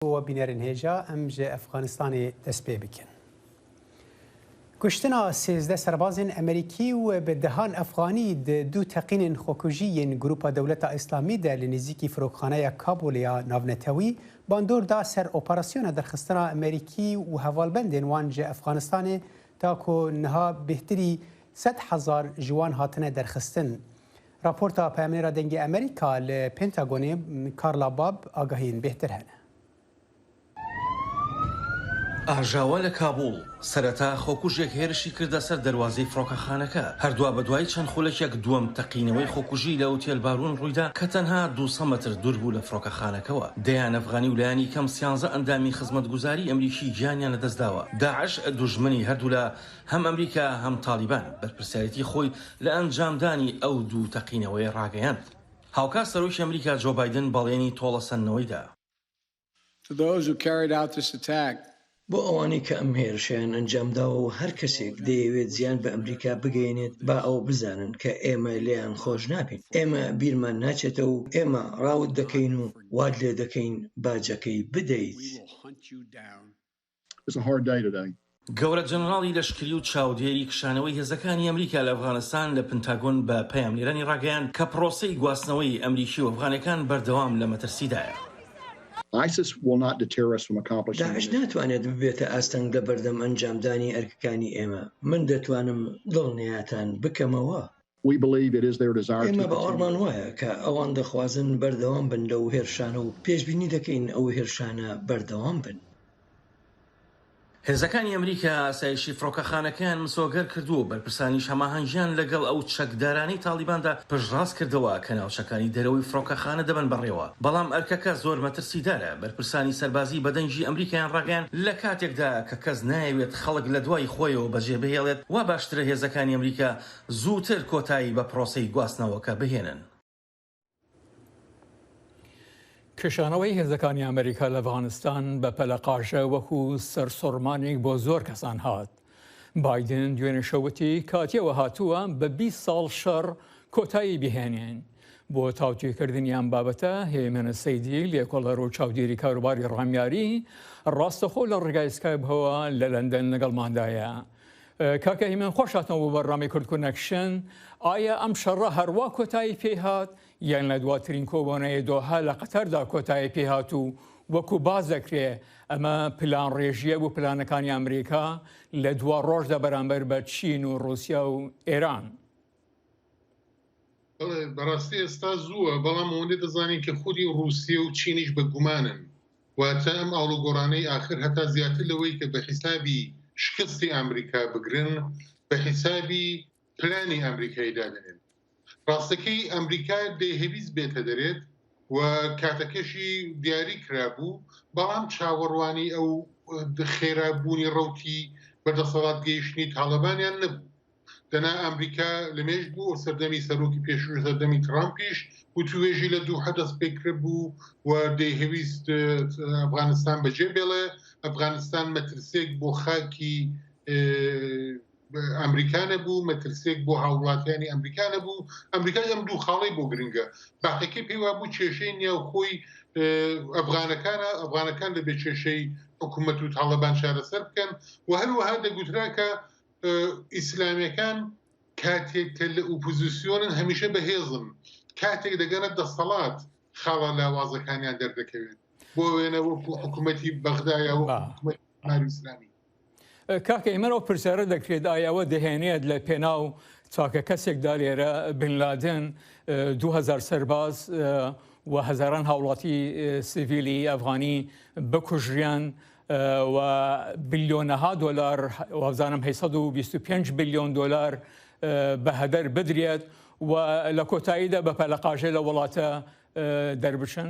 و بینرین هێژا ئەم ji ئەفغانستانê dest pê bikin. Kuştina 13 serbazên Amerîkî û bi dehan Efxanî di du teqînên xwekujî yên Grupa Dewleta İslamî de li nêzîkî firokxaneya Kabûlê ya navnetewî bandor da ser operasyona derxistina Amerîkî û hevalbendên wan ji Efxanistanê ta ku niha bêhtirî 100,000 ji wan hatine derxistin. Raporta Peyamnêra Dengê Amerîka li Pentagonê Karla Bab agahiyên bêhtir hene. ئاژاوە لە کابوڵ سەرەتا خۆکوژێک هێرشی کردە سەر دەواازەی فڕۆکەخانەکە هەردووە بەدوای چەند خولەکێک دووەم تەقینەوەی خۆکوژی لە ئوتێل بارون ڕوویدا کە تەنها 200 متر دوور بوو لە فڕۆکەخانەکەەوە دەیان ئەفغانی ولایانی کەم 13 ئەندامی خزمەتگوزاری ئەمریکی گیانیان لەدەستداوە داعش دوژمنی هەردوو لە هەم ئەمریکا هەم تالیبان بەرپرسیارەتی خۆی لە ئەنجامدانی ئەو دوو تەقینەوەی ڕاگەیاند هاوکار سەرۆکی ئەمریکا جۆ بایدن بەڵێنی تۆڵەسەندنەوەیدا بۆ ئەوانەی کە ئەم هێرشیان ئەنجامداوە و هەر کەسێک دەیەوێت زیان بە ئەمریکا بگەێنێت با ئەو بزانن کە ئێمە لێیان خۆش نابین ئێمە بیرمان ناچێتەوە و ئێمە ڕاوت دەکەین و واد لێ دەکەین باجەکەی بدەیت. گەورە جەنەڕاڵی لەشکری و چاودێری کشانەوەی هێزەکانی ئەمریکا لە ئەفغانستان لە پنتاگۆن بە پەیامنێرانی ڕاگەیان کە پرۆسەی گواستنەوەی ئەمریکی و ئەفغانەکان بەردەوام لە مەترسیدایە. داعش ناتوانێت ببێتە ئاستەنگ لە بەردەم ئەنجامدانی ئەرکەکانی ئێمە من دەتوانم دڵنیاتان بکەمەوە ئێمە بە ئەڕمان وایە کە ئەوان دەخوازن بەردەوام بن لەو هێرشانە و پێشبینی دەکەین ئەو هێرشانە بەردەوام بن. هێزەکانی ئەمریکا ئاسایشی فڕۆکەخانەکەیان مسۆگەر کردووە بەرپرسانیش هەماهەنگیان لەگەڵ ئەو چەکدارانی تالیباندا پشتڕاست کردەوە کە ناوچەکانی دەرەوەی فڕۆکەخانە دەبن بەڕێوە بەڵام ئەرکەکە زۆر مەترسیدارە بەرپرسانی سەربازی بەدەنجی ئەمریکایان ڕاگەیان لە کاتێکدا کە کەس نایەوێت خەڵک لە دوای خۆیەوە بەجێ بهێڵێت وا باشترە هێزەکانی ئەمریکا زووتر کۆتایی بە پرۆسەی گواستنەوەکە بهێنن. کشانەوەی هێزەکانی ئەمریکا لە ئەفغانستان بە پەلەقاژە وەکو سەرسۆرمانێک بۆ زۆر کەسان هات. بایدن دوێنێ شەوتی کاتیەوە هاتووە بە 20 ساڵ شەڕ کۆتایی بهێنێن. بۆ تاوتوێکردنیان بابەتە هێمنە سەیدی لێکۆڵەر و چاودێری کاروباری ڕامیاری ڕاستەخۆ لە ڕێگای سکایپەوە لە لەندەن لەگەڵماندایە. کاکە هیمن خۆش هاتنەوە بۆ بەڕامی کورد کۆنەکشن ئایا ئەم شەڕە هەروە کۆتایی پێهات یان لە دواترین کۆبوونەوەی دۆها لە قەتەردا کۆتایی پێهات و وەکو باز دەکرێ ئەمە پلان ڕێژیە بۆ پلانەکانی ئەمریکا لە دوا ڕۆژدا بەرامبەر بە چین و رووسیا و ئێران. بەڕاستی ئێستا زووە بەڵام ئەوەندە دەزانین کە خودی رووسیا و چینیش بەگومانن واتە ئەم ئاڵوگۆڕانەی ئاخر هەتا زیاتر لەوەی کە بە حیسابی شکستی ئەمریکا بگرن بە حیسابی پلانی ئەمریکای دادنێن. ڕاستەکەی ئەمریکا دەیهەویست بێتە دەرێت و کاتەکەشی دیاری کرابوو بەڵام چاوەڕوانی ئەو خێرابوونی ڕەوتی بەردەسەڵات گەیشتنی تاڵەبانیان نەبوو. دەنا ئەمریکا لەمێژ بوو سەردەمی سەرۆکی پێشوو سەردەمی ترامپیش و توێژی لە دوو حەدەست پێکرد بوو و دەیهەویست ئەفغانستان بەجێ بێڵێ ئەفغانستان مەترسێک بۆ خاکی ئەمریکانە بوو مەترسێک بۆ هاوڵاتیانی ئەمریکانە بوو ئەمریکا ئەم دوو خاڵی بۆ گرنگە باقیەکەی پێیوا بوو کێشەی نێوخۆی ئەفغانەکان لە بێ کێشەی حکوومەت و تاڵەبان چارەسەر بکەن و هەروەها دەگوترا کە ئیسلامیەکان کاتێک کە لە ئوپۆزیسیۆنن هەمیشە بەهێزن کاتێک دەگەنە دەسەڵات خاڵە لاوازەکانیان دەردەکەوێت بۆ وێنە وەکو حکوومەتی بەغدایە و حکوومەتی ئیسلامی. کاکە ئێمەەوە پرسیارە دەکرێت ئایاوە دەهێنێت لە پێناو چاکە کەسێکدا لێرە بن لادن 2000 سەرباز و هەزاران هاوڵاتی سیڤیلی ئەفغانی بکوژریان و بلیۆنەها دۆلار وابزانم 825 بلیۆن دۆلار بە هەدەر بدرێت و لە کۆتاییدا بە پەلەقاژێ لە وڵاتە دەربچن.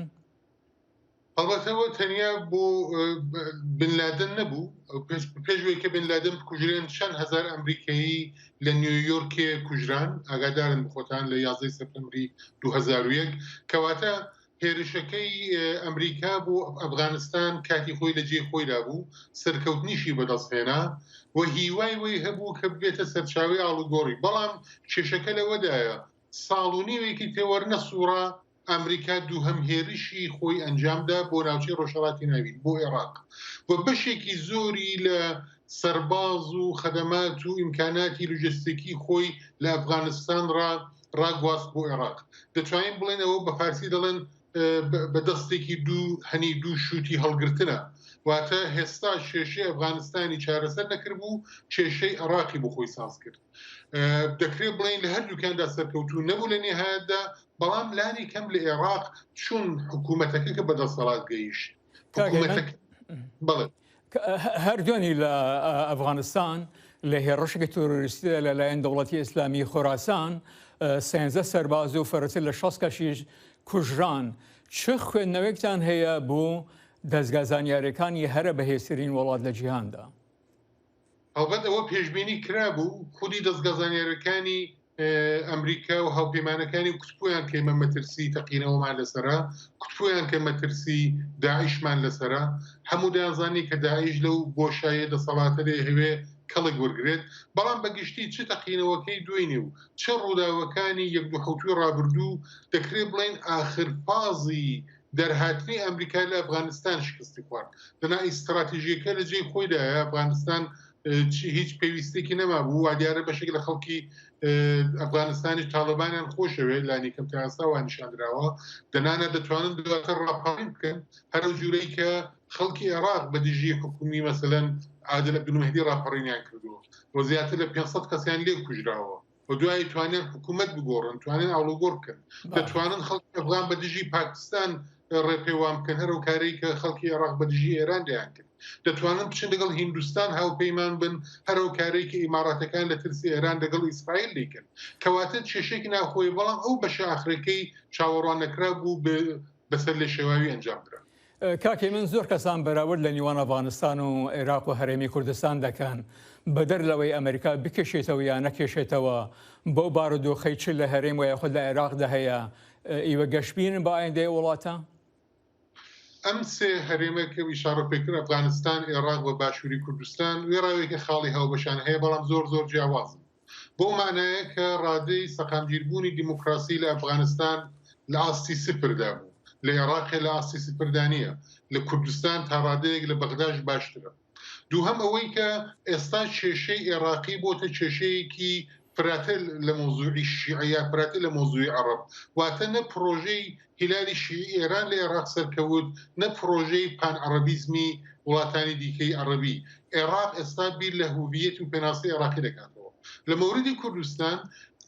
هەڵبەتەوە تەنیا بۆ بن لادن نەبوو پێشوەی کە بن لادن کوژرێن چەند هەزار ئەمریکایی لە نیویۆرکێ کوژران ئاگادارن بخۆتان لە 11 سەپتەمبری 2001 کەواتە هێرشەکەی ئەمریکا بۆ ئەفغانستان کاتی خۆی لە جێ خۆیدا بوو سەرکەوتنیشی بەدەستهێنا و هیوای وی هەبوو کە بێتە سەرچاوی ئاڵوگۆڕی بەڵام کێشەکە لەوەدایە ساڵ و نیوێکی تێوەرنە سوورە ئەمریکا دووهەم هێرشی خۆی ئەنجامدا بۆ ناوچەی ڕۆژهەڵاتی ناوین بۆ عێراق و بەشێکی زۆری لە سەرباز و خەدەمات و ئیمکاناتی لوجستیکی خۆی لە ئەفغانستان ڕاگواست بۆ عێراق دەتوانین بڵێن ئەوە بە فارسی دەڵێن بە دەستێکی هەنی دوو شووتی هەڵگرتنە واتە هێستا کێشەی ئەفغانستانی چارەسەر نەکرد بوو کێشەی عێراقی بۆ خۆی ساز کرد دەکرێت بڵێن لە هەردووکاندا سەرکەوتوو نەبوو لە نێهایەتدا بەڵام لانی کەم لە عێراق چون حکوومەتەکە کە بەدەسەڵات گەیشت هەردوێنی لە ئەفغانستان لە هێڕشێکی تۆرۆریستیدا لەلایەن دەوڵەتی ئیسلامی خۆراسان 13 سەرباز و فەرەتر لە 60 کەشیش کوژران چ خوێندنەوەیەکتان هەیە بۆ دەستگا زانیاریەکانی هەرە بەهێزترین وڵات لە جیهاندا ئەوبەت ئەوە پێشبینی کرابوو خودی دەستگا زانیاریەکانی ئەمریکا و هاوپەیمانەکانی کوتپۆیان کەمە مەترسی تەقینەوەمان لەسەرا کوتپۆیان کە مەترسی داعیشمان لەسەرا هەموو دەیانزانی کە داعیش لەو بۆشایە دەسەڵاتە لێ هەوێ کەڵک وەرگێت بەڵام بەگشتی چ تەقینەوەکەی دوێنێ و چه ڕووداوەکانی یەک دوو حوتوی ڕابردوو دەکرێت بڵێن ئاخرفازی دەرهاتنی ئەمریکا لە ئەفغانستان شکستی خوارد دەنا ئیستراتیژیەکە لە جێی خۆیدایە ئەفغانستان هیچ پێویستێکی نەما بوو وا دیارە بەشێک لە خەڵکی ئەفغانستانی تاڵبانیان خۆشەوێت لانی کەم تا ئێستا وا نیشاندراوە دەنانە دەتوانن دواتر ڕاپەڕین بکەن هەرو جوورەی کە خەڵکی عێراق بە دژی حکومی مەسەلەن عادل بن مهدی ڕاپەڕینیان کردووە بۆ زیاتر لە 500 کەسیان لێ کوژراوە و دوای توانیان حکوومەت بگۆڕن توانین ئاڵوگۆڕ بکەن دەتوانن خەڵکی ئەفغان بە دژی پاکستان ڕێپێوان بکەن هەرو کارەی کە خەڵکی عێراق بە دژی ئێران دەیان کرد دەتوانن بچن لەگەڵ هیندستان هاوپەیمان بن هەرو کارێک کە ئیماراتەکان لە ترسی ئێران لەگەڵ ئیسرائیل دیکەن کەواتە کێشێکی ناخۆی بەڵام ئەو بەشە ئاخرەکەی چاوەڕوان نەکرا بوو بەسەر لێ شێواوی ئەنجام درا کاکێ من زۆر کەسان بەراورد لە نیوان ئەفغانستان و عێراق و هەرێمی کوردستان دەکەن بەدەر لەوەی ئەمریکا بکێشێتەوە یان نەکێشێتەوە بۆ بارودۆخەی چ لە هەرێم و یاخود لە عێراقدا هەیە ئیوە گەشتبینن بە ئایندەی وڵاتە ئەم سێ هەرێمەکە ئیشارە پێکرد ئەفغانستان عێراق و باشووری کوردستان وێڕاوێکی خاڵی هاوبەشان هەیە بەڵام زۆر جیاوازن بۆ مانایە کە ڕادەی سەقامگیربوونی دیموکراسی لە ئەفغانستان لە ئاستی سپردا بوو لە عێراق لە ئاستی سپردانیە لە کوردستان تا ڕادەیەک لە بەغداش باشترە دووهەم ئەوەی کە ئێستا کێشەی عێراقی بۆتە کێشەیەکی فراتر لە مۆزوعی شیعە فراتر لە مۆزوعی عەرەب واتە نە پرۆژەی هیلالی شیعی ئێران لە عێراق سەرکەوت نە پرۆژەی پان عەرەبیزمی وڵاتانی دیکەی عەرەبی عێراق ئێستا بیر لە هویەت و پێناسی عێراقی دەکاتەوە لە مەوردی کوردستان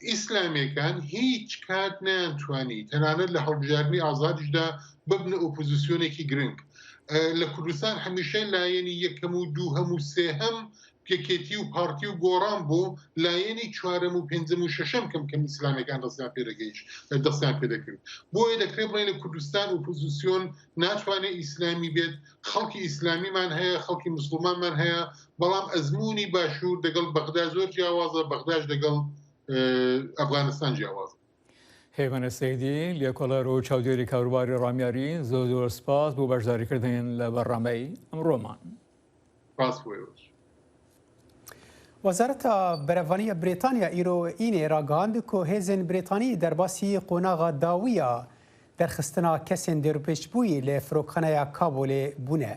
ئیسلامیەکان هیچ کات نەیانتوانی تەنانەت لە هەڵبژاردننی ئازادیشدا ببنە ئۆپۆزیسیۆنێکی گرنگ لە کوردستان هەمیشە لایەنی یەکەم و دووهەم و سێهەم پێکێتی و پارتی و گۆڕان بۆ لایەنی چوارەم و پێنجەم و شەشەم کەم ئیسلامیەکان دەستیان پێدەکرد بۆیە دەکرێت بڵێن لە کوردستان ئۆپۆزیسیۆن ناتوانێت ئیسلامی بێت خەڵکی ئیسلامیمان هەیە خەڵکی موسڵمانمان هەیە بەڵام ئەزمموی باشوور دەگەڵ بەغدا زۆر جیاوازە بەغداش دەگەڵ ئەفغانستان جیاوازە هێمنە سەیدی لێکۆڵەر و چاودێری کاروباری ڕامیاری زۆر سپاس بۆ بەشداریکردن لە بەڕامەی ئەمڕۆمان وەزارەتە بەرەڤانیە برێتانیا ئیرۆ ئینێ ڕاگەاند کۆ هێزن برێتانی دەرباسی قۆناغا داویە دەرخستنا کەسێن دەروپێشبووی لە فرۆکخانەیە کابولێ بوونە.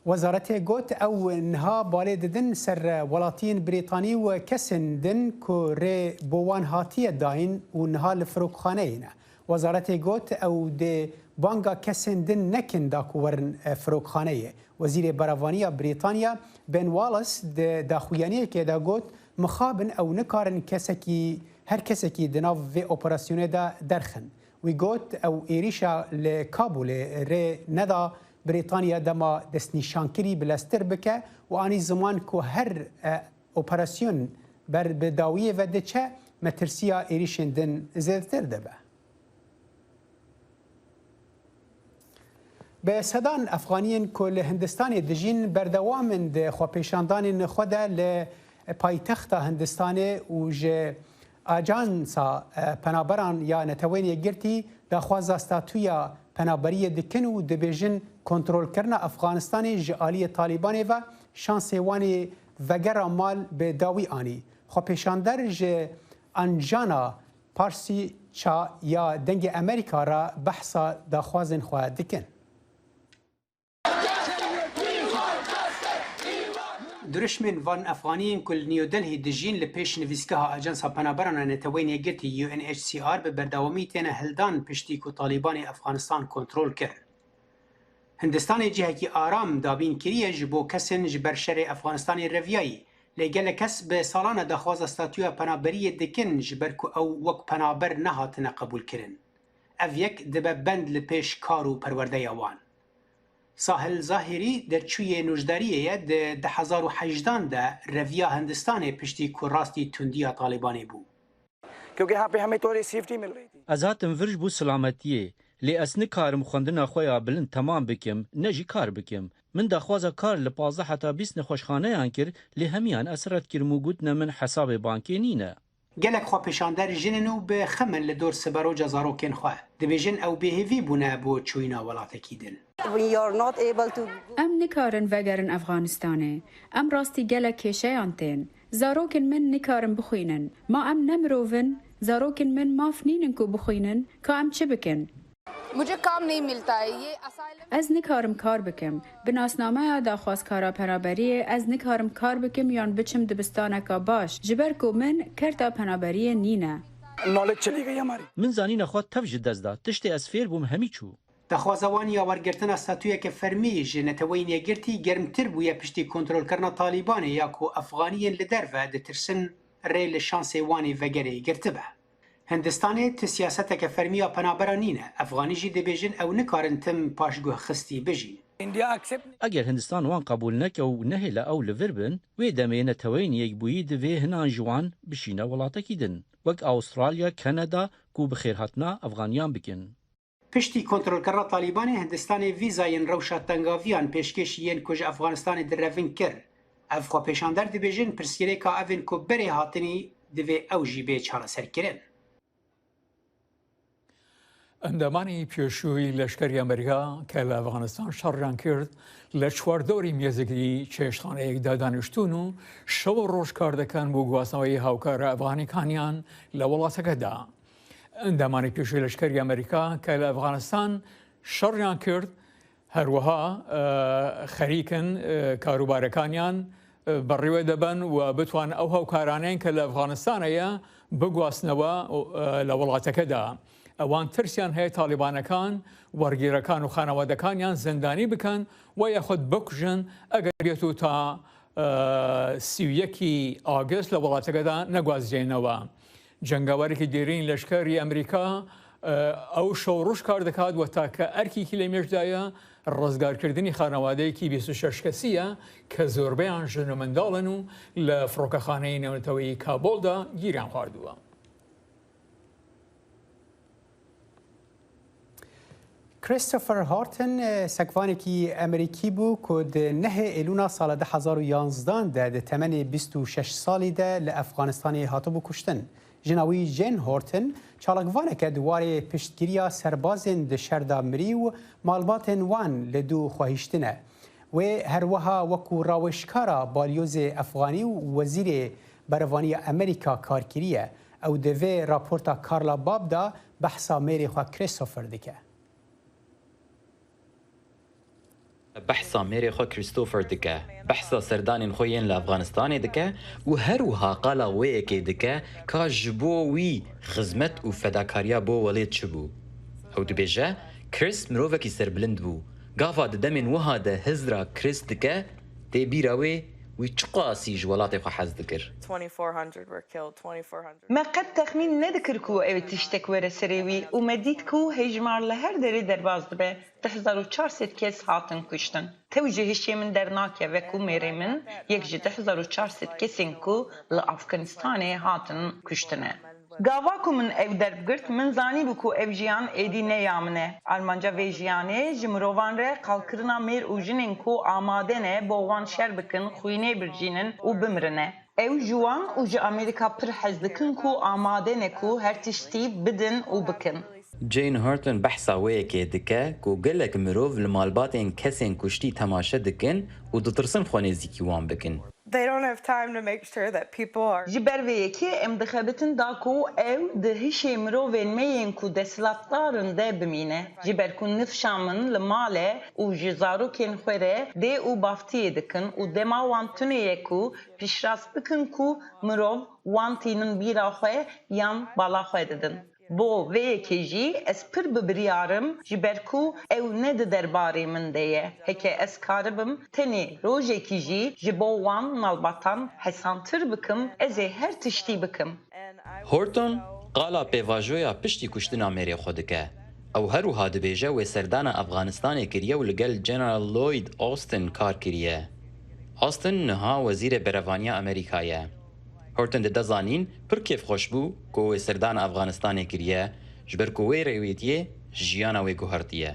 وەزارەتێ گوت ئەو نها بالێ ددن سەر وڵاتین برێتانی و کەسن دن کۆ رێ بۆ وان هاتیە داین و نها لە فرۆکخانەیەنە. وەزارەتێ گوت ئەو دێ بانگا کەسێن دن نەکن داکووەرن فرۆکخانەیە. وەزیرێ بەرەڤانیە برێتانیا بن واڵس داخویانەیەکێدا گوت مخابن ئەو نکارن هەر کەسێکی دناو vê ئۆپەراسیۆنێدا دەرخن. وی گوت ئەو ئێریشە لە کابولێ رێ نەدا برێتانیا دەما دەستنیشانکری بلەستر بکە و ئانی زمان کۆ هەر ئۆپەراسیۆن بەر بەداویە vە دەچە مەترسیە ئێریشên din زێدتر دەبە. به سەدان ئەفغانیên ku li Hindistanê dijîn berdewamên di xwepêşandanên xwe de li paytexta Hindistanê û ji ajansa penaberan ya netewên yekgirtî daxwaza statûya penaberiyê dikin û dibêjin kontrolkirina Efxanistanê ji aliyê Talîbanê ve şansê wanê vegera mal bi dawî anî. Xwepêşander ji Anjana چا یا دنگ امریکا را بحثا داخوازن خوا دکن. درشمن وان افغانیین کل نیودلهی دژین لپیش نویسکها اجنسا پنابران نتوین یگرتی UNHCR به برداوامی تین هلدان پشتی که طالبان افغانستان کنترل کرد. هندستان جهکی آرام دابین کریه جبو کسن جبر شر افغانستان رویایی لگل کس به سالانه دخواز استاتیو پنابری دکن جبر که او وک پنابر نهاتن قبول کرن. او یک دبه بند لپیش کارو پرورده یوان. ساحل ظاهری در چوی نوجداریه ده 2018 ده رویا هندستان پشتی که راستی تندیا طالبانی بو. از هاتم ورج بو سلامتیه لی اس نکارم خوندنا خویا بلند تمام بکم نجی کار بکم من داخوازا کار لپازه حتا 20 نخوشخانه انکر لی همیان اثرت کرمو گوتنا من حساب بانکی نینه. گلک خوا پیشاندر جننو به خمن لدور سبارو جزارو کن خواه دبیجن او بهیوی بونه بو چوینا ولاته کیدن. ام نکارن وگرن افغانستانه ام راستی گلک کشیانتین زاروکن من نکارن بخوینن ما ام نمروون زاروکن من مافنینن کو بخوینن که ام چه بکن؟ मुझे काम नहीं मिलता है ये از نکارم کار بکم بناسنامه داخواست کارا پنابری از نکارم کار بکم یان بچم دبستانه کا باش جبر کو من کرتا پنابری نینه نالج چلی گئی ہماری من زانین خود تفج دزدا تشتی از فیر بوم همی چو دخوازوانی آورگرتن استاتویه که فرمی جنتوین یگرتی گرمتر بویه پشتی کنترل کرنا طالبانه یا کو افغانیین لدر و دترسن ریل شانس وانی وگره گرتبه. هندستان ت سیاست که فرمیا پنابرانینه افغانی جی دبیجن او نکارن تم پاشگوه خستی بجین. اگر هندستان وان قبول نکه و نهلا او لوربن و دمینه توین یک بویی دوی هنان جوان بشینه ولاته کیدن وک استرالیا کانادا کو بخیر هاتنا افغانیان بکن. پشتی کنترل کردن طالبان هندستان ویزاین روشات تنگاویان پیشکشیین کج افغانستان دروین کر. افخوا پیشاندر دبیجن پرسیره که اوین کو بری هاتنی دوی اوجی به چاره سر کرن. ئەندامانی پێشووی لەشکری ئەمریکا کە لە ئەفغانستان شەڕیان کرد لە چواردۆری مێزگری چێشتخانەیەکدا دانیشتون و شەو ڕۆژ کار دەکەن بۆ گواستنەوەی هاوکارە ئەفغانیەکانیان لە وڵاتەکەدا. ئەندامانی پێشووی لەشکری ئەمریکا کە لە ئەفغانستان شەڕیان کرد هەروەها خەریکن کاروبارەکانیان بەڕێوە دەبن و بتوان ئەو هاوکارانەیان کە لە ئەفغانستانەیە بگواستنەوە لە وڵاتەکەدا. ئەوان ترسیان هەیە تاالبانەکان وەرگیرەکان و خانەوادەکانیان زندانی بکەن و یاخود بکوژن ئەگەر و تا 31 ئاگست لە وڵاتەکەدا نەگوازرێنەوە. جەنگاوەرێکی دێرین لەشکری ئەمریکا ئەو شەو ڕۆژ کار دەکات و تاکە ئەرکێکی لە مێژدایە ڕزگارکردنی خانەوادەیەکی 26 کەسیە کە زۆربەیان ژن و منداڵن و لە فڕۆکەخانەی نەوتەوەی کابۆڵدا گیریان خواردووە. کریستوفر هارتن سکوانێکی ئەمریکی بوو کە نەهێ ئێلونا ساڵە 2011 ده تەمەنێ 26 ساڵیدا لە ئەفغانستانی هاتبوو کوشتن. ژناوی جین هارتن چاڵکوانێکە دووارێ پشتگیریە سەربازên di şerda mirî û malbatên wan li dû xwehîştine. Wê herwiha wekû rawêşkara balyozê Efxanî û wezîrê berevaniya Amerîka kar kiriye. Ew di vê raporta Karla Babb da behsa mêrê xwe Christopher dike. بحثا ميري خو كريستوفر دكا بحثا سردان خوين لأفغانستان دكا وهروها قالا ويكي دكا كاجبو وي خزمت وفداكاريا بو وليد شبو هو دبيجا كريس مروفكي سربلند بو قافا دمين وهادا هزرا كريس دكا دي بيراوي ويتشقاسي جوالاتي خو حز ذكر 2400 were killed 2400 ما قد تخمين نذكر كو او تشتك ورا سريوي ومديد كو هجمار لهر دري درباز دبه 1400 كيس هاتن كشتن توجه الشيء من درناكيا وكو ميري من يكجي 1400 كيسين كو لأفغانستان هاتن كشتنه گاوا کو من ev derbigirt min zanî bû ku ev jiyan êdî neyamine. Almanca vê jiyanê ji mirovan re qalkirina mêr û jinên ku amade ne bo wan şer bikin, xwînê birjînin û bimirine. Ew ji wan û ji Amerîka pir hez dikin ku amade ne ku her tiştî bidin û bikin. Jane Horton behsa wêyekê dike ku gelek mirov li malbatên kesên kuştî temaşe dikin û ditirsin xwe nêzîkî wan bikin. they don't have time to make sure that people are. Jiber ve yeki em dixebitin da ku ev de hişê mirovên me yên ku desilatdarin de bimîne. Jiber ku nifşamın li malê û ji zarokên xwe re dê û baftiyê dikin û dema wan tuneyê ku pîşrast bikin ku mirov wan tînin bîra xwe yan bala xwe didin. Bo ve yekê jî ez pir bibiryarım jiber ku ew ne di derbarê min de ye. Heke ez karibim tenê rojekî jî ji bo wan malbatan hesantir bikim ez ê her tiştî bikim. Horton qala pêvajoya piştî kuştina mêrê xwe dike. Ew herûha dibêje wê serdana Efxanistanê kiriye û li gel General Lloyd Austin kar kiriye. Austin niha wezîrê berevaniya Amerîkayê ye. Horton di dezanîn pir kêfxweş bû ku wê serdana Efxanistanê kiriye ji ber ku wê rêwîtiye jiyana wê guhertiye.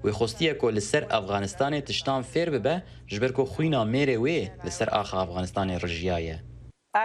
Wê xostiye ku li ser Efxanistanê tiştan fêr bibe ji ber ku xwîna mêrê wê li ser axa Efxanistanê rijiyaye.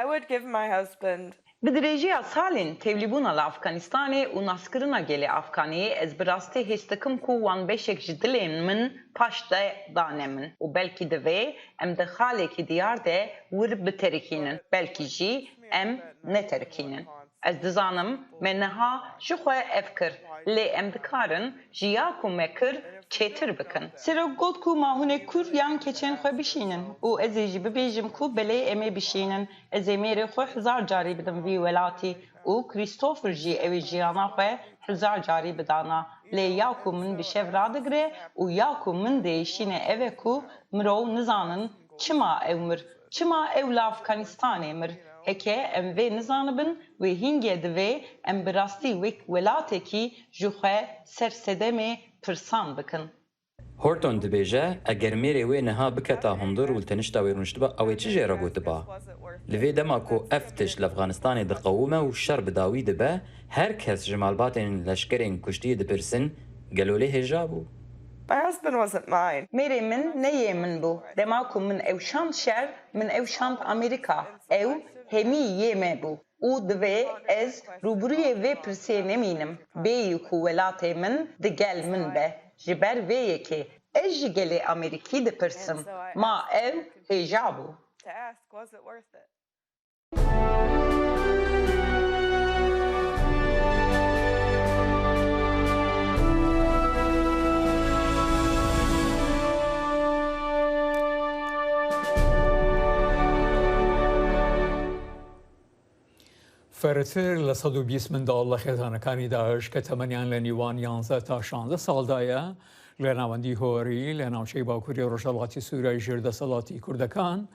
I would give my husband. Bi dirêjiya salên tevlîbûna li Efxanistanê û naskirina gelê Efxaniyê ez bi rastî hês dikim ku wan beşek ji dilên min paş de dane min û belkî divê em di xalekî diyar de wir biterikînin, belkî jî em neterikînin. Ez dizanim me niha ji xwe ev kir, lê em dikarin ji ya ku me kir çêtir bikin. Serok got ku ma hûn ê kur yan keçên xwe bişînin û ez ê jî bibêjim ku belê em ê bişînin. Ez ê mêrê xwe hezar carî bidim vî welatî û Christopher jî ew ê jiyana xwe hezar carî bidana. Lê ya ku min bi şev radigire û ya ku min değişîne ev e ku mirov nizanin çima ew mir, çima ew li Efxanistanê mir. Heke em vê nizanibin wê hîngê divê em bi rastî wek welatekî ji xwe sersedemê pirsan bikin. Horton dibêje eger mêrê wê niha biketa hundir û tenişta wê rûniştiba ew ê çi jê re gotiba? Li vê dema ku ev tişt li Efxanistanê diqewime û şer bi dawî dibe, her kes ji malbatên leşkerên kuştiyê dipirsin gelolê hêja bû. My husband wasn't mine. Mêrê min neyê min bû. Dema ku min ew şand şer, min ew şand Amerîka. Ew hemî yê me bû. û divê ez rûbirûyê vê pirsê nemînim. Bêyî ku welatê min di gel min be. Ji ber vê yekê ez ji gelê Amerîkî dipirsim. Ma ev hêja bû. To ask, was it worth it? فرتر لە 120 منداڵ لە خێزانەکانی داعش کە تەمەنیان لە نیوان 11 تا 16 ساڵدایە لە ناوەندی هۆری لە ناوچەی باکووری ڕۆژهەڵاتی سوورای ژێردەسەڵاتی کوردەکان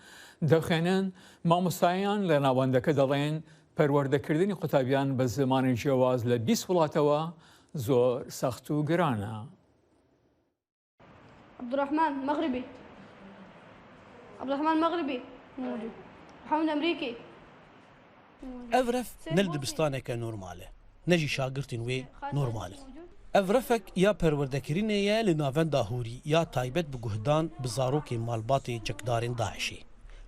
دەخێنن. مامۆستایان لە ناوەندەکە دەڵێن پەروەردەکردنی قوتابیان بە زمانی جیاواز لە 20 وڵاتەوە زۆر سەخت و گرانە. عبدالرحمن مغربي عبدالرحمن مغربي محمد أمريكي ئەڤرەف نەل دبستانێکە نۆرمالە نەژی شاگرتین وێ نۆرمالە ئەڤرەفێک یا پەروەردەکردنەیە لە ناوەندا هوری یا تایبەت بە گوهدان بە زارۆکێ مالباتێ چەکدارên داعشی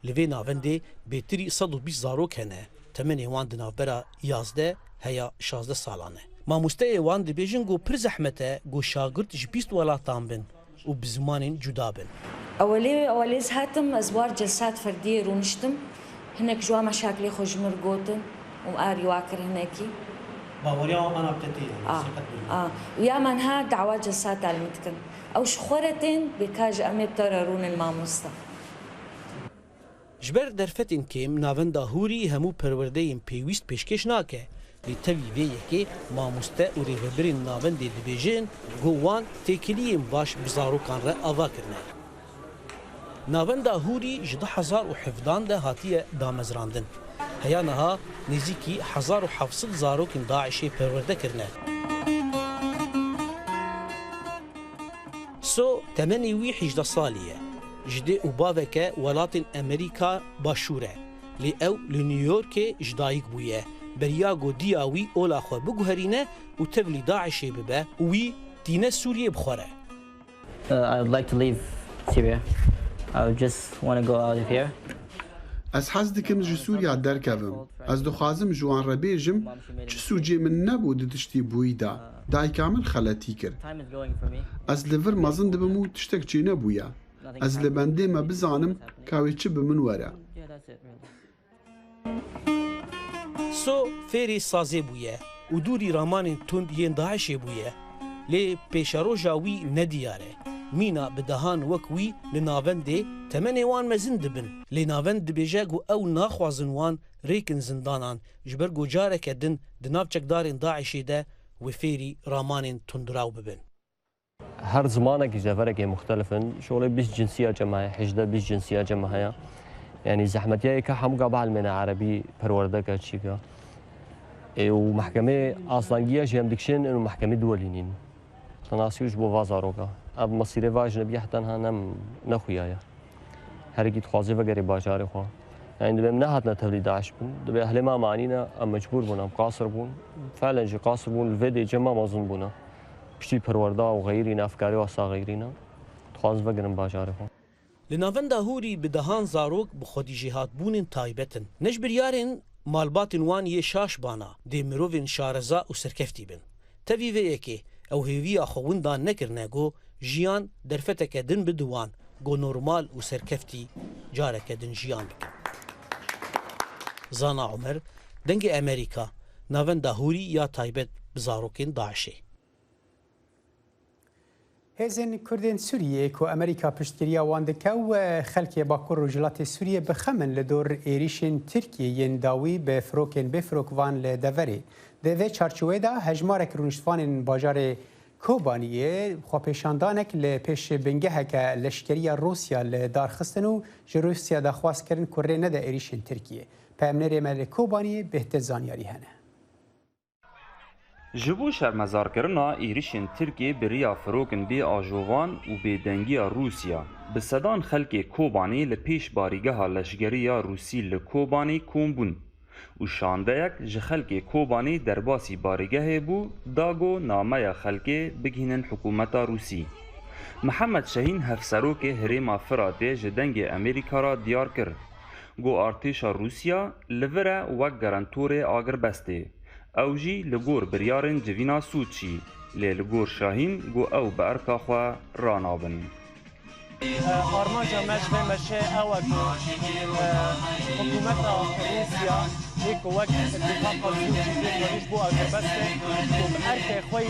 li vê navendê bêtirî 120 zarok hene temenê wan di navbera 11 heya 16 salan e mamosteyê wan dibêjin got pir zehmet e got şagirt ji 20 welatan bin û bi zimanên cuda bin اولێز هاتم ez war celsat ferdiyê rûniştim hinek ji wan meşaklê xwe ji mir gotin û arî wa kir hinekî باوەریان ئەنا بتێ و ya man ha dawa celsat alî dikin ew ji xwe re tên bêka ji em ê bitewre rûnin mamosta ji ber derfetên kêm navenda hûrî hemû perwerdeyên pêwîst pêşkêş nake lê tevî vê yekê mamoste û rêveberên navendê dibêjin got wan têkiliyên baş bi zarokan re ava kirine navenda hûrî ji 2017 de hatiye damezrandin heya niha nêzîkî 1700 zarokên Daişê perwerde kirine so temenê wî 18 salî ye ji dê û baveke welatên Amerîka başûr e lê ew li New Yorkê ji dayîk bûye beriya godiya wî ola xwe biguherîne û tevlî Daişê bibe û wî tîne Sûriyê bixware I would like to leave Syria. I would just want to go out of here. Ez hez dikim ji Sûriya derkevim. Ez dixwazim ji wan re bêjim çi sûcê min nebû di tiştî bûyî da dayika min xeletî kir. Ez li vir mezin dibim û tiştek çê nebûye. Ez li bendê me bizanim ka wê çi bi min were. سو فێری سازێ بووە و دووری ڕامانên tund yên Daişê bûye lê pêşeroja wî nediyare mîna bi dehan wek wî li navendê temenê wan mezin dibin lê navend dibêje got ew naxwazin wan rêkin zindanan ji ber got careke din di nav çekdarên Daişê de wê fêrî ramanên tundiraw bibin. Her zamanekî jeverekê muxtelifin şolê bîst cinsiya cema heye hejde bîst cinsiya cema heye yani zehmetiyayeke hemû ga bielmêne erebî perwerdeke çîka û mehkemê aslangiya jî em dikişin û mehkemê duwelînîn tenasî ji bo va zaroka ev mesîrê va ajnebiya tenha nexuyaye herekî dixwaze vegerê bajarê xwe yani dibe em nehatine tevlî Daeş bin dibe ehlê me manîne em mecbûr bûn em qasir bûn felen jî qasir bûn li vê dê cema mezin bûne piştî perwerda û xeyrîne efkarî wasa xeyrîne dixwaze vegerin bajarê xwe. Li navenda hûrî bi dehan zarok bi xwedî jêhatbûnên taybetin ne ji biryarên malbatên wan yê şaş bana dê mirovên şareza û serkeftî bin. Tevî vê yekê ew hêviya xwe windan nekirine got jiyan derfeteke din bi wan got normal û serkeftî careke din jiyan bikin. Zana Umer, dengê Amerîka, navenda hûrî ya taybet bi zarokên Daişê. Hêzên Kurdên Sûriyê ku Amerîka piştgiriya wan dike û xelkê Bakur Rojhilatê Sûriyê bixemin li dor êrişên Tirkiyeyên dawî bi firokên bêfirok van li deverê. Di vê çarçovê de hejmarek rûniştvanên bajarê Kobaniyê xwepêşandanek li pêş bingeheke leşkeriya Rûsya li darxistin û ji Rûsya de xwaz kirin ku rê nede êrişên Tirkiyê. Peyamnerê me li Kobaniyê bêhtir zanyarî hene. Ji bo şermezarkirina êrişên Tirkiye bi riya firokên bê ajovan û bêdengiya Rûsya bi sedan xelkê Kobanî li pêş barîgeha leşgeriya Rûsî li Kobanî kom bûn û şandeyek ji xelkê Kobanî derbasî barîgehê bû da got nameya xelkê bigihînin hikûmeta Rûsî. Mihemed Şehîn hevserokê herêma Firatê ji dengê Amerîka ra diyar kir. Got artêşa Rûsya li vir e wek gerentorê agirbestê. Ew jî li gor biryarên civîna Sûçî lê li gor Şahîn got ew bi erka xwe ranabin. Armanca me ji vê meşê ew e ku hikûmeta Rûsya jê ku wek ittifaka Sûçî pêşwanî ji bo agirbestê û bi erkê xwe li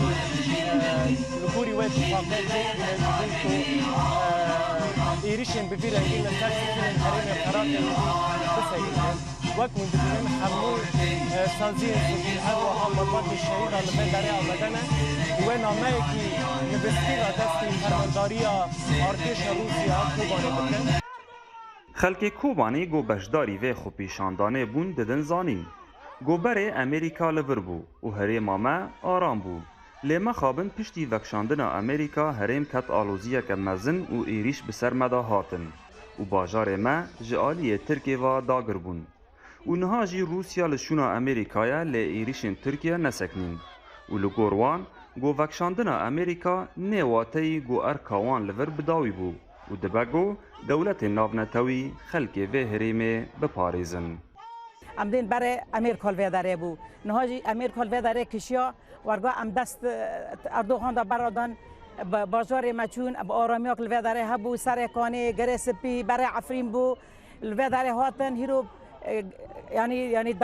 gorî wê ittifaqê jêkirine ji bo ku êrişên bi vî rengî li ser sîkinên herêmê Xeratê biseyîne. Wek hûn dibînin hemû saziyên Sûçî her wiha malbatê şehîda li vê derê amade ne û wê nameyekî nivîskîra destê fermandariya artêşa Rûsya Kobanî dikin. Xelkê Kobanî got beşdarî vê xwepêşandanê bûn didin zanîn. Goberê Amerîka li vir bû û herêma me aram bû. Lê me xabin piştî vekşandina Amerîka herêm ket aloziyeke mezin û êrîş bi ser me da hatin û bajarê me ji aliyê Tirkiye ve dagir bûn. û niha jî Rûsya li şûna Amerîkaya lê êrişên Tirkiye neseknîn û li gor wan got vekşandina Amerîka nê wateyî got erka wan li vir bidawî bû û dibe got dewletên navnetewî xelkê vê herêmê biparêzin. Em dên berê Amerîka li vê derê bû. Niha jî Amerîka li vê derê kişiya werga em dest Erdogan da beradan bajarê me çûn bi aramiyak li vê derê hebû serêkanê gerê spî berê Efrîn bû li vê derê hatin hîro yani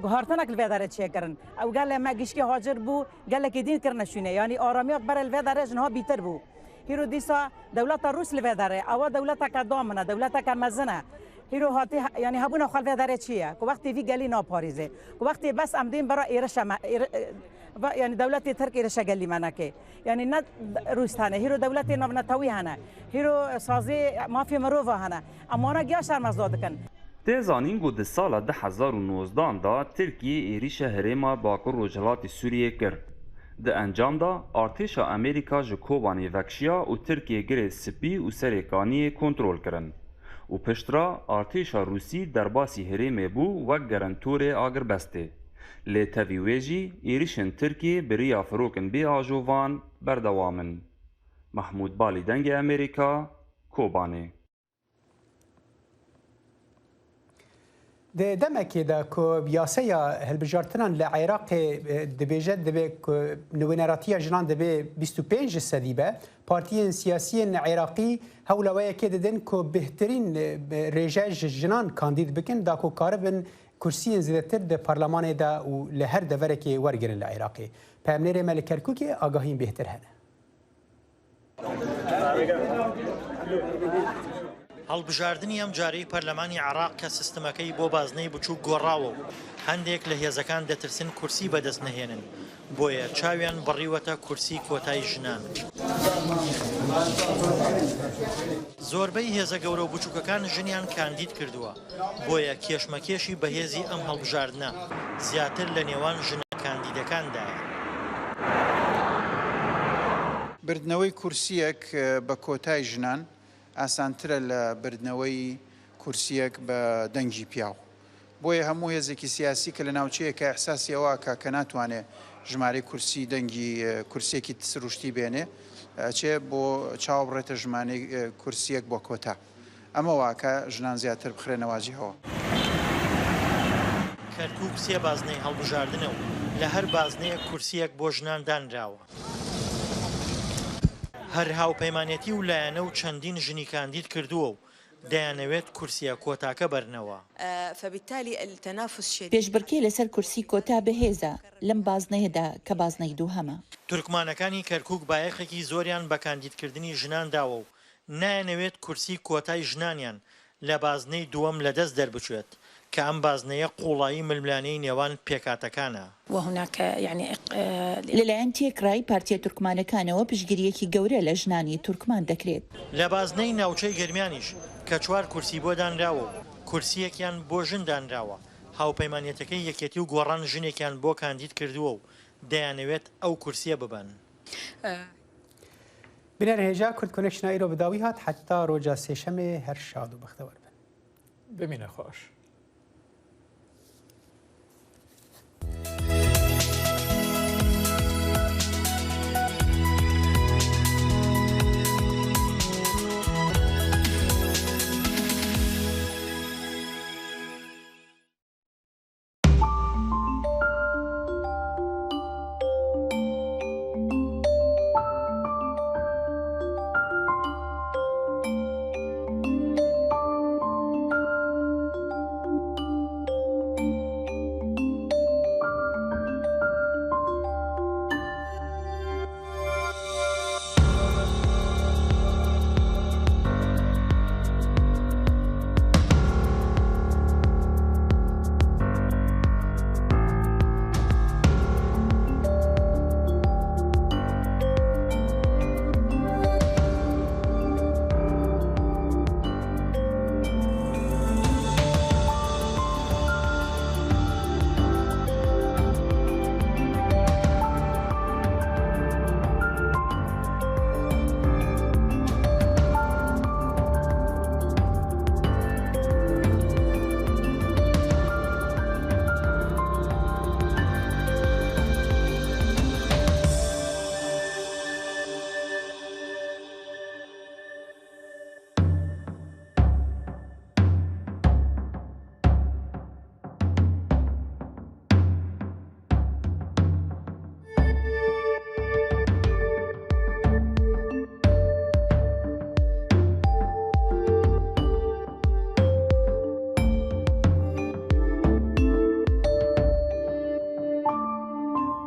guhartanak li vê derê çêkirin. Ew gelê me gişkî hacir bû gelekî din kirine şûnê yanî aramiyak berê li vê derê ji niha bîtir bû. Hîro dîsa dewleta Rûs li vê derê ew dewleteke dam e dewleteke mezin e. Hîro hatî yani hebûna xwe li vê derê çi ye? Ku wextê vî gelî naparêze. Ku wextê bes em dên bera êrişa yani dewletê Tirk êrişa gelî me neke. Yani ne Rûs hene, hîro dewletê navnetewî hene. Hîro sazê mafê mirova hene. Em wana giya şermezda dikin. Tê zanîn got di sala 2019 da Tirkiye êrişa herêma Bakur Rojhilatê Sûriyê kir. Di encam da artêşa Amerîka ji Kobanî vekşiya û Tirkiye girê spî û serêkaniyê kontrol kirin. û piştra artêşa Rûsî derbasî herêmê bû wek gerentorê agirbestê. Lê tevî wê jî êrişên Tirkiye bi riya firokên bê ajovan berdewam in. Mahmûd Balî dengê Amerîka, Kobanî. دەمەکێدا کۆ یاسەیە هەلبژارتنان لە عێراق دەبێژێت دەبێت نوێنەراتیە ژنان دەبێ 25 سەدی بە پارتیên سیاسیên عێراقی هەوڵەوەیەکێ دەدەن کۆ بهترین ڕێژە ژنان کاندید بکەن دا کۆکارە بن کورسیên زیاتر لە پەرلەمانێدا و لە هەر دەڤەرێکێ وەرگرن لە عێراقی پامنێرێ مە لە کەرکووکێ ئاگاهین بهتر هەنە. هەڵبژاردننی ئەم جارەی پەرلەمانی عراق کە سیستمەکەی بۆ بازنەی بچووک گۆڕاوە و هەندێک لە هێزەکان دەترسن کورسی بەدەست نەهێنن بۆیە چاویان بڕیوەتە کورسی کۆتای ژنان. زۆربەی هێزە گەورە و بچووکەکان ژنیان کاندید کردووە بۆیە کێشمەکێشی بەهێزی ئەم هەڵبژاردنە زیاتر لە نێوان ژنە کاندیدەکاندایە. بردنەوەی کورسیەک بە کۆتای ژنان ئاسانترە لە بردنەوەی کورسیەک بە دەنگی پیاو بۆیە هەموو هێزێکی سیاسی کە لە ناوچەیەکە ئەحساسی ئەوە کە ناتوانێت ژمارەی کورسی دەنگی کورسێکی سروشتی بێنێ چێ بۆ چاوەڕێتە ژمانەی کورسیەک بۆ کۆتا ئەمە واکە ژنان زیاتر بخرێنەوازیەوە. کەرکووک سێ بازنەی هەڵبژاردنە و لە هەر بازنەیە کورسیەک بۆ ژنان دانراوە. هەر هاوپەیمانێتی و لایەنە و چەندین ژنی کاندید کردووە و دەیانەوێت کورسیە کۆتاکە بەرنەوە. پێشبڕکێ لەسەر کورسی کۆتا بەهێزە لەم بازنەیەدا کە بازنەی دووهەمە. تورکمانەکانی کەرکووک بایەخێکی زۆریان بە کاندیدکردنی ژنان داوە و نایەنەوێت کورسی کۆتای ژنانیان لە بازنەی دووەم لەدەست دەربچێت کە ئەم بازنەیە قوڵایی ململانەی نێوان پێکاتەکانە. لەلایەن تێکڕای پارتیە تورکمانەکانەوە پشتگیریەکی گەورە لە ژنانی تورکمان دەکرێت. لە بازنەی ناوچەی گەرمیانیش کە 4 کورسی بۆ دانراوە و کورسیەکیان بۆ ژن دانراوە هاوپەیمانێتەکەی یەکێتی و گۆڕان ژنێکیان بۆ کاندید کردووە و دەیانەوێت ئەو کورسیە ببن. بنەر هێژا کورد کۆنێکشنایی ڕۆ بەداوی هات حتا ڕۆژە سێشەمێ هەر شاد و بەختەوەر بن. بمینە خۆش.